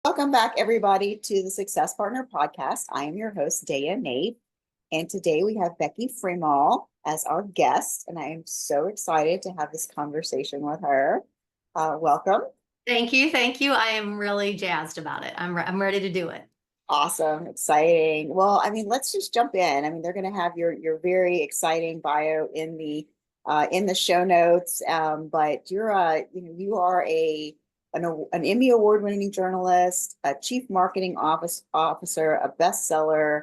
Welcome back, everybody, to the Success Partner Podcast. I am your host, Daya Naef, and today we have Becky Freemal as our guest, and I am so excited to have this conversation with her. Welcome. Thank you. Thank you. I am really jazzed about it. I'm ready to do it. Awesome, exciting. Well, let's just jump in. They're going to have your very exciting bio in the show notes. But you are an Emmy award-winning journalist, a chief marketing officer, a bestseller.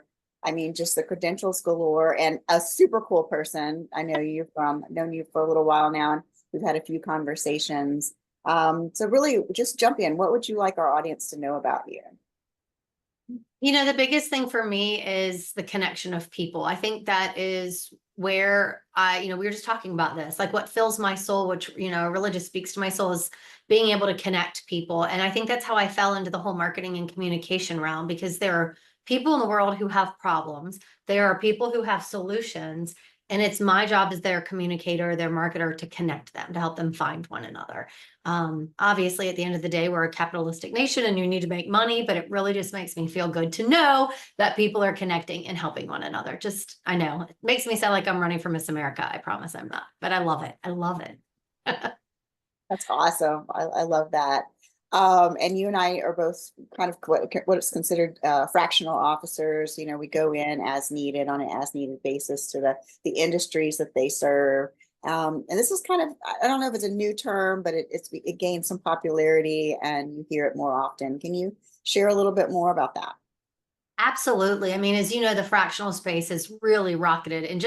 Just the credentials galore, and a super cool person. I know you from known you for a little while now, and we've had a few conversations. So really, just jump in. What would you like our audience to know about you? The biggest thing for me is the connection of people. I think that is where we were just talking about this, like what fills my soul, which, really just speaks to my soul, is being able to connect people. And I think that's how I fell into the whole marketing and communication realm, because there are people in the world who have problems. There are people who have solutions. And it's my job as their communicator, their marketer, to connect them, to help them find one another. Obviously, at the end of the day, we're a capitalistic nation and you need to make money, but it really just makes me feel good to know that people are connecting and helping one another. I know it makes me sound like I'm running for Miss America. I promise I'm not, but I love it. I love it. That's awesome. I love that. And you and I are both kind of what is considered fractional officers. We go in as needed on an as needed basis to the industries that they serve. And this is kind of, I don't know if it's a new term, but it gained some popularity and you hear it more often. Can you share a little bit more about that? Absolutely. As you know, the fractional space has really rocketed, and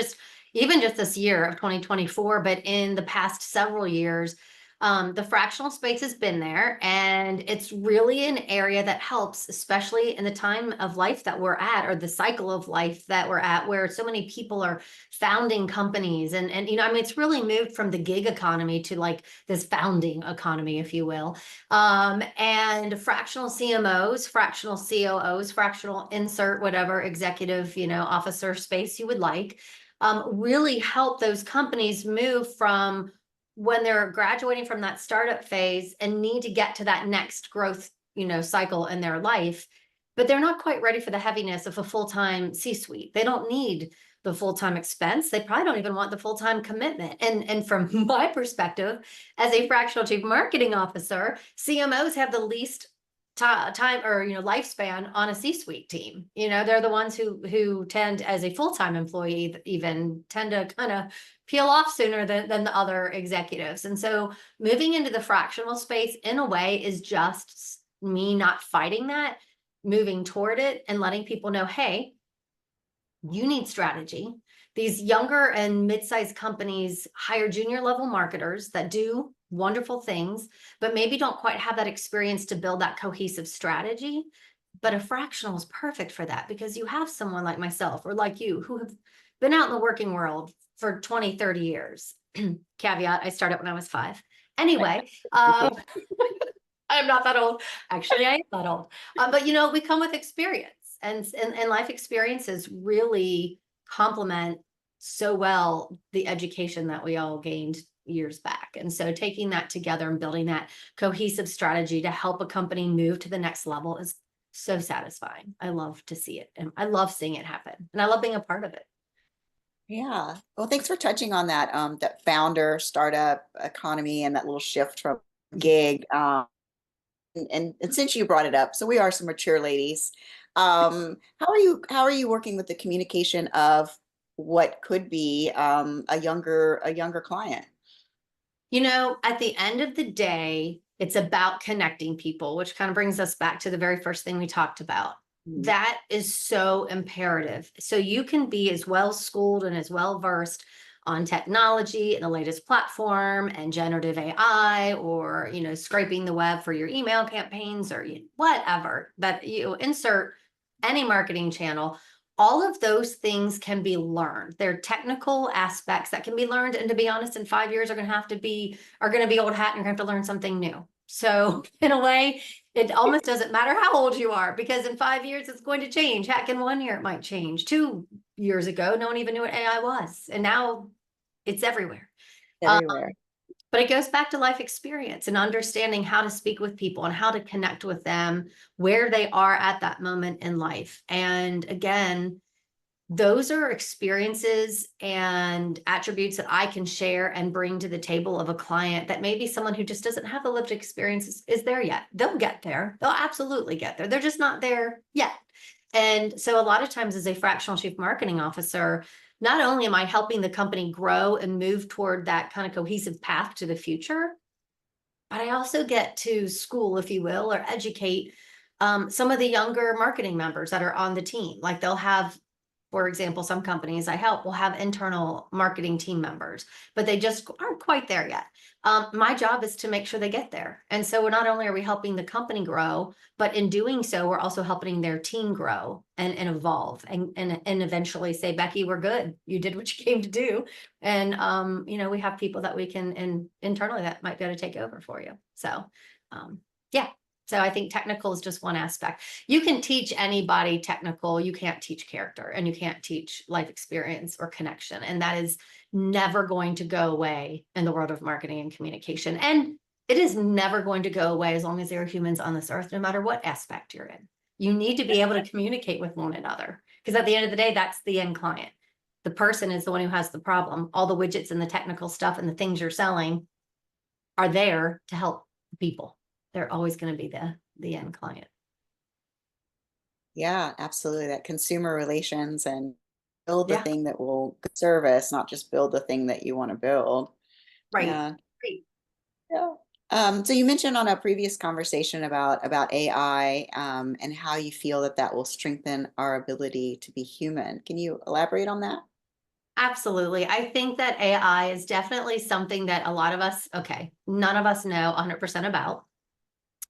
even just this year of 2024, but in the past several years, the fractional space has been there, and it's really an area that helps, especially in the time of life that we're at, or the cycle of life that we're at, where so many people are founding companies. And it's really moved from the gig economy to like this founding economy, if you will. And fractional CMOs, fractional COOs, fractional insert whatever executive, officer space you would like, really help those companies move from when they're graduating from that startup phase and need to get to that next growth, cycle in their life, but they're not quite ready for the heaviness of a full-time C-suite. They don't need the full-time expense. They probably don't even want the full-time commitment. And from my perspective, as a fractional chief marketing officer, CMOs have the least time or lifespan on a C-suite team. They're the ones who tend, as a full-time employee, even tend to kind of peel off sooner than the other executives. And so moving into the fractional space in a way is just me not fighting that, moving toward it and letting people know, hey, you need strategy. These younger and mid-sized companies hire junior level marketers that do wonderful things, but maybe don't quite have that experience to build that cohesive strategy. But a fractional is perfect for that, because you have someone like myself or like you who have been out in the working world for 20, 30 years. Caveat, I started when I was 5. Anyway, I'm not that old. Actually, I am that old. But we come with experience, and life experiences really complement so well the education that we all gained years back. And so taking that together and building that cohesive strategy to help a company move to the next level is so satisfying. I love to see it, and I love seeing it happen, and I love being a part of it. Yeah. Well, thanks for touching on that founder startup economy and that little shift from gig. And since you brought it up, so we are some mature ladies. How are you working with the communication of what could be a younger client? At the end of the day, it's about connecting people, which kind of brings us back to the very first thing we talked about. That is so imperative. So you can be as well schooled and as well versed on technology and the latest platform and generative AI, or, scraping the web for your email campaigns, or whatever that you insert any marketing channel. All of those things can be learned. They're technical aspects that can be learned. And to be honest, in 5 years are going to be old hat, and you're going to have to learn something new. So in a way, it almost doesn't matter how old you are, because in 5 years, it's going to change. Heck, in 1 year, it might change. 2 years ago, no one even knew what AI was. And now it's everywhere. Everywhere. But it goes back to life experience and understanding how to speak with people and how to connect with them where they are at that moment in life. And again, those are experiences and attributes that I can share and bring to the table of a client that maybe someone who just doesn't have the lived experience is there yet. They'll get there. They'll absolutely get there. They're just not there yet. And so a lot of times as a fractional chief marketing officer, not only am I helping the company grow and move toward that kind of cohesive path to the future, but I also get to school, if you will, or educate some of the younger marketing members that are on the team. Like they'll have, for example, some companies I help will have internal marketing team members, but they just aren't quite there yet. My job is to make sure they get there. And so we're not only are we helping the company grow, but in doing so, we're also helping their team grow and evolve and eventually say, Becky, we're good. You did what you came to do. And, you know, we have people that we can, and internally that might be able to take over for you. So, yeah. So I think technical is just one aspect. You can teach anybody technical. You can't teach character and you can't teach life experience or connection. And that is never going to go away in the world of marketing and communication. And it is never going to go away as long as there are humans on this earth, no matter what aspect you're in. You need to be able to communicate with one another because at the end of the day, that's the end client. The person is the one who has the problem. All the widgets and the technical stuff and the things you're selling are there to help people. They're always going to be the end client. Yeah, absolutely. That consumer relations and build the Yeah, thing that will service, not just build the thing that you want to build. right. Yeah. Right. Yeah. So you mentioned on a previous conversation about AI, and how you feel that that will strengthen our ability to be human. Can you elaborate on that? Absolutely. I think that AI is definitely something that a lot of us, okay, none of us know 100% about.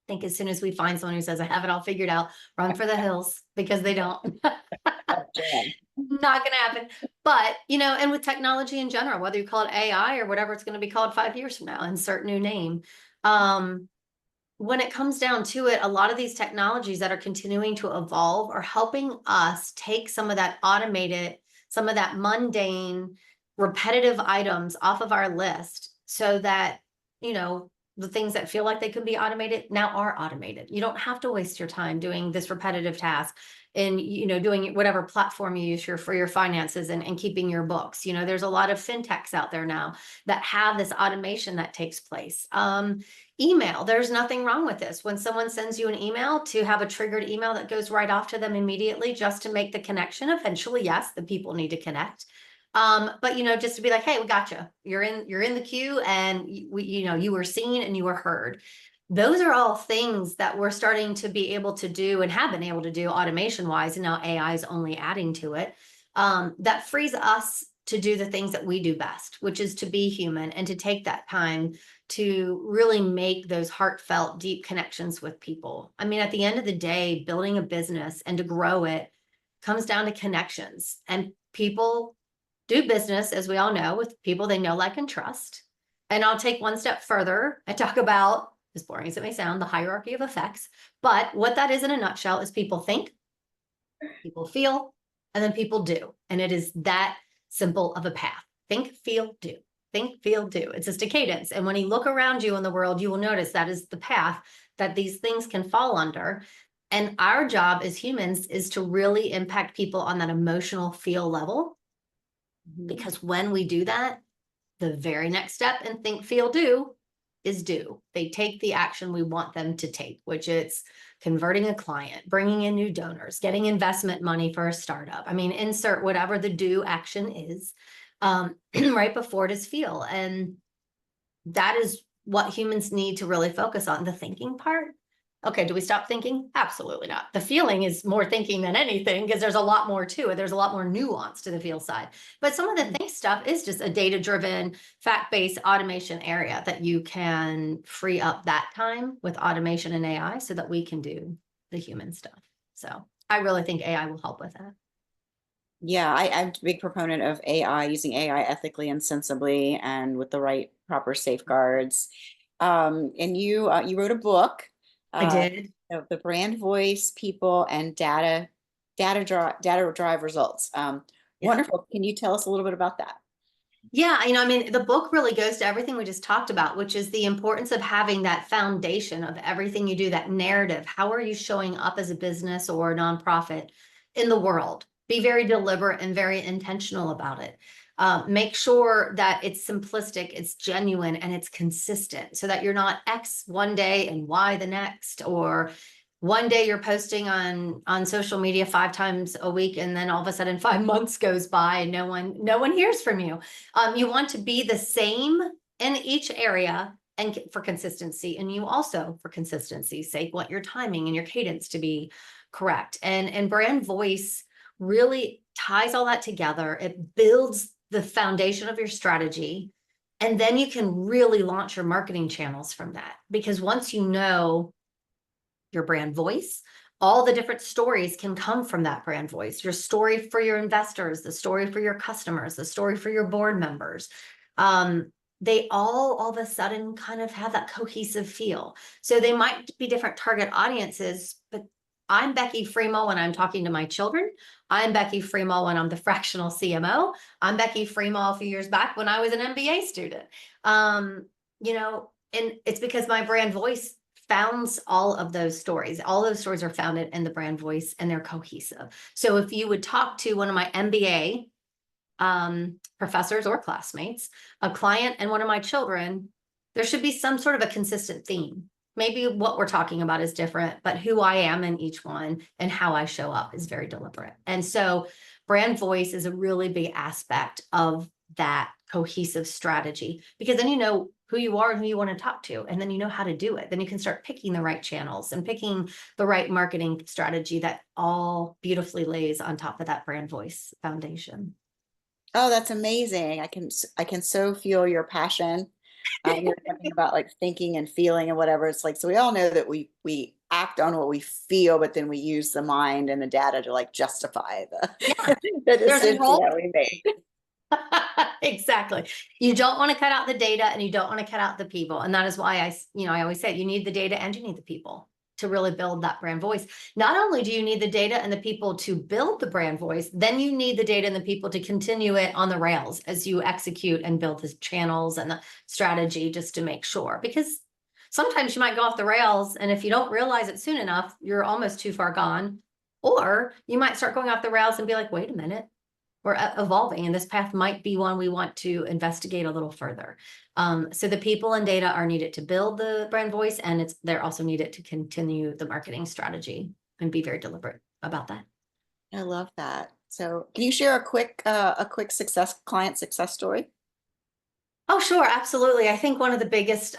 I think as soon as we find someone who says, I have it all figured out, run for the hills because they don't. Yeah. Not going to happen. But, you know, and with technology in general, whether you call it AI or whatever it's going to be called 5 years from now, insert new name. When it comes down to it, a lot of these technologies that are continuing to evolve are helping us take some of that automated, some of that mundane, repetitive items off of our list so that, you know, the things that feel like they could be automated now are automated. You don't have to waste your time doing this repetitive task and, you know, doing whatever platform you use for your finances and keeping your books. You know, there's a lot of fintechs out there now that have this automation that takes place. Email, there's nothing wrong with this. When someone sends you an email, to have a triggered email that goes right off to them immediately just to make the connection. Eventually, yes, the people need to connect. But you know, just to be like, hey, we got you. You're in the queue and you know, you were seen and you were heard. Those are all things that we're starting to be able to do and have been able to do automation wise. And now AI is only adding to it. That frees us to do the things that we do best, which is to be human and to take that time to really make those heartfelt, deep connections with people. I mean, at the end of the day, building a business and to grow it comes down to connections. And people do business, as we all know, with people they know, like, and trust. And I'll take one step further and talk about, as boring as it may sound, the hierarchy of effects. But what that is in a nutshell is people think, people feel, and then people do. And it is that simple of a path. Think, feel, do. Think, feel, do. It's just a cadence. And when you look around you in the world, you will notice that is the path that these things can fall under. And our job as humans is to really impact people on that emotional feel level. Because when we do that, the very next step in think, feel, do is do. They take the action we want them to take, which is converting a client, bringing in new donors, getting investment money for a startup. I mean, insert whatever the do action is right before it is feel. And that is what humans need to really focus on, the thinking part. Okay, do we stop thinking? Absolutely not. The feeling is more thinking than anything because there's a lot more to it. There's a lot more nuance to the feel side. But some of the think stuff is just a data-driven, fact-based automation area that you can free up that time with automation and AI so that we can do the human stuff. So I really think AI will help with that. Yeah, I'm a big proponent of AI, using AI ethically and sensibly and with the right proper safeguards. And you wrote a book, I uh, did. of the brand voice, people, and data drive results. Yeah. Wonderful. Can you tell us a little bit about that? Yeah, I mean, the book really goes to everything we just talked about, which is the importance of having that foundation of everything you do, that narrative. How are you showing up as a business or a nonprofit in the world? Be very deliberate and very intentional about it. Make sure that it's simplistic, it's genuine, and it's consistent so that you're not X one day and Y the next, or one day you're posting on social media 5 times a week, and then all of a sudden 5 months goes by and no one hears from you. You want to be the same in each area and for consistency, and you also, for consistency's sake, want your timing and your cadence to be correct. And brand voice really ties all that together. It builds the foundation of your strategy, and then you can really launch your marketing channels from that, because once you know your brand voice, all the different stories can come from that brand voice. Your story for your investors, the story for your customers, the story for your board members. They all of a sudden kind of have that cohesive feel. So they might be different target audiences, but I'm Becky Freemal when I'm talking to my children. I'm Becky Freemal when I'm the fractional CMO. I'm Becky Freemal a few years back when I was an MBA student. And it's because my brand voice founds all of those stories. All those stories are founded in the brand voice, and they're cohesive. So if you would talk to one of my MBA professors or classmates, a client, and one of my children, there should be some sort of a consistent theme. Maybe what we're talking about is different, but who I am in each one and how I show up is very deliberate. And so brand voice is a really big aspect of that cohesive strategy, because then you know who you are and who you want to talk to, and then you know how to do it. Then you can start picking the right channels and picking the right marketing strategy that all beautifully lays on top of that brand voice foundation. Oh, that's amazing. I can so feel your passion. You're talking about like thinking and feeling and whatever. It's like, so we all know that we act on what we feel, but then we use the mind and the data to like justify the Yeah, the there's a decision whole that we make. exactly. You don't want to cut out the data, and you don't want to cut out the people. And that is why I always say you need the data and you need the people to really build that brand voice. Not only do you need the data and the people to build the brand voice, then you need the data and the people to continue it on the rails as you execute and build the channels and the strategy, just to make sure. Because sometimes you might go off the rails, and if you don't realize it soon enough, you're almost too far gone. Or you might start going off the rails and be like, wait a minute, we're evolving, and this path might be one we want to investigate a little further. So the people and data are needed to build the brand voice, and they're also needed to continue the marketing strategy and be very deliberate about that. I love that. So can you share a quick client success story? Oh, sure, absolutely. I think one of the biggest,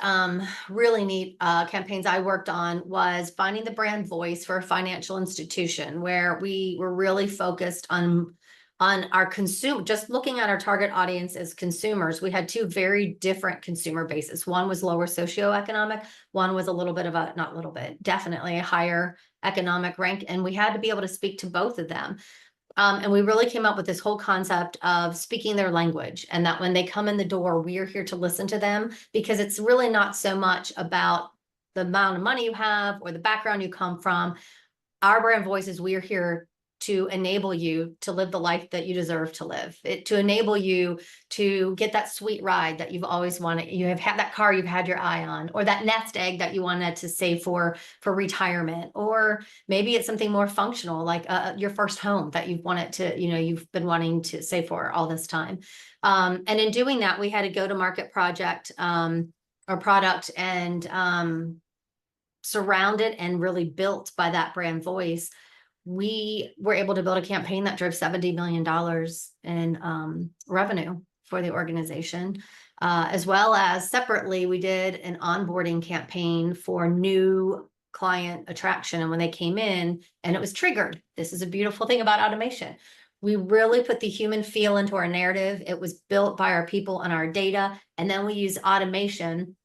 really neat campaigns I worked on was finding the brand voice for a financial institution, where we were really focused on our consumer, just looking at our target audience as consumers. We had two very different consumer bases. One was lower socioeconomic, one was a little bit of a, not a little bit, definitely a higher economic rank, and we had to be able to speak to both of them. And we really came up with this whole concept of speaking their language, and that when they come in the door, we are here to listen to them, because it's really not so much about the amount of money you have or the background you come from. Our brand voice is, we are here to enable you to live the life that you deserve to live, to enable you to get that sweet ride that you've always wanted. You have had that car you've had your eye on, or that nest egg that you wanted to save for retirement, or maybe it's something more functional, like your first home that you've wanted to, you've been wanting to save for all this time. And in doing that, we had a go-to-market project or product, and surrounded and really built by that brand voice. We were able to build a campaign that drove $70 million in revenue for the organization, as well as separately, we did an onboarding campaign for new client attraction. And when they came in and it was triggered, this is a beautiful thing about automation. We really put the human feel into our narrative. It was built by our people and our data. And then we use automation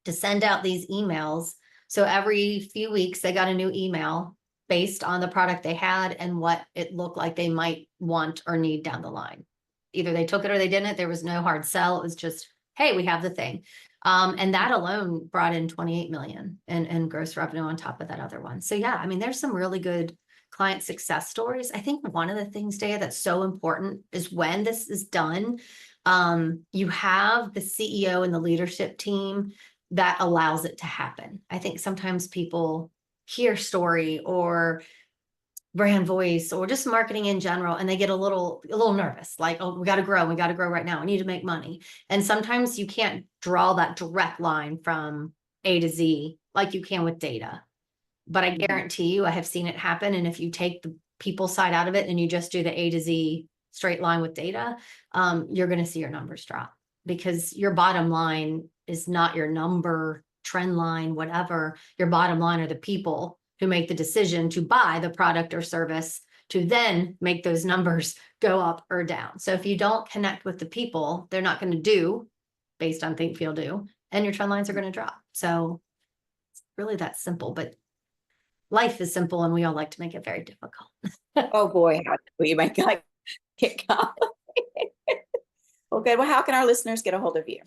to send out these emails. So every few weeks, they got a new email based on the product they had and what it looked like they might want or need down the line. Either they took it or they didn't. There was no hard sell. It was just, hey, we have the thing. And that alone brought in 28 million in gross revenue on top of that other one. So yeah, I mean, there's some really good client success stories. I think one of the things, Daya, that's so important is when this is done, You have the CEO and the leadership team that allows it to happen. I think sometimes people hear story or brand voice or just marketing in general, and they get a little nervous, like, oh, we got to grow right now, we need to make money. And sometimes you can't draw that direct line from A to Z like you can with data. But I guarantee you, I have seen it happen. And if you take the people side out of it and you just do the A to Z straight line with data, you're going to see your numbers drop, because your bottom line is not your number, trend line, whatever. Your bottom line are the people who make the decision to buy the product or service to then make those numbers go up or down. So if you don't connect with the people, they're not going to do based on think, feel, do, and your trend lines are going to drop. So it's really that simple, but life is simple and we all like to make it very difficult. Oh boy, how do you make like it come? Well, good. Well, how can our listeners get a hold of you?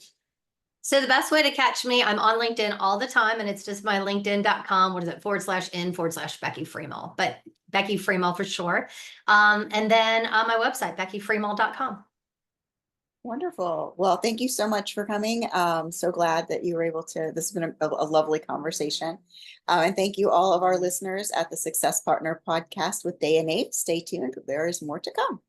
So the best way to catch me, I'm on LinkedIn all the time, and it's just my linkedin.com. What is it? /in/Becky Freemal, but Becky Freemal for short. And then on my website, beckyfreemal.com. Wonderful. Well, thank you so much for coming. So glad that you were able to, this has been a lovely conversation. And thank you all of our listeners at the Success Partner podcast with DayaNaef. Stay tuned. There is more to come.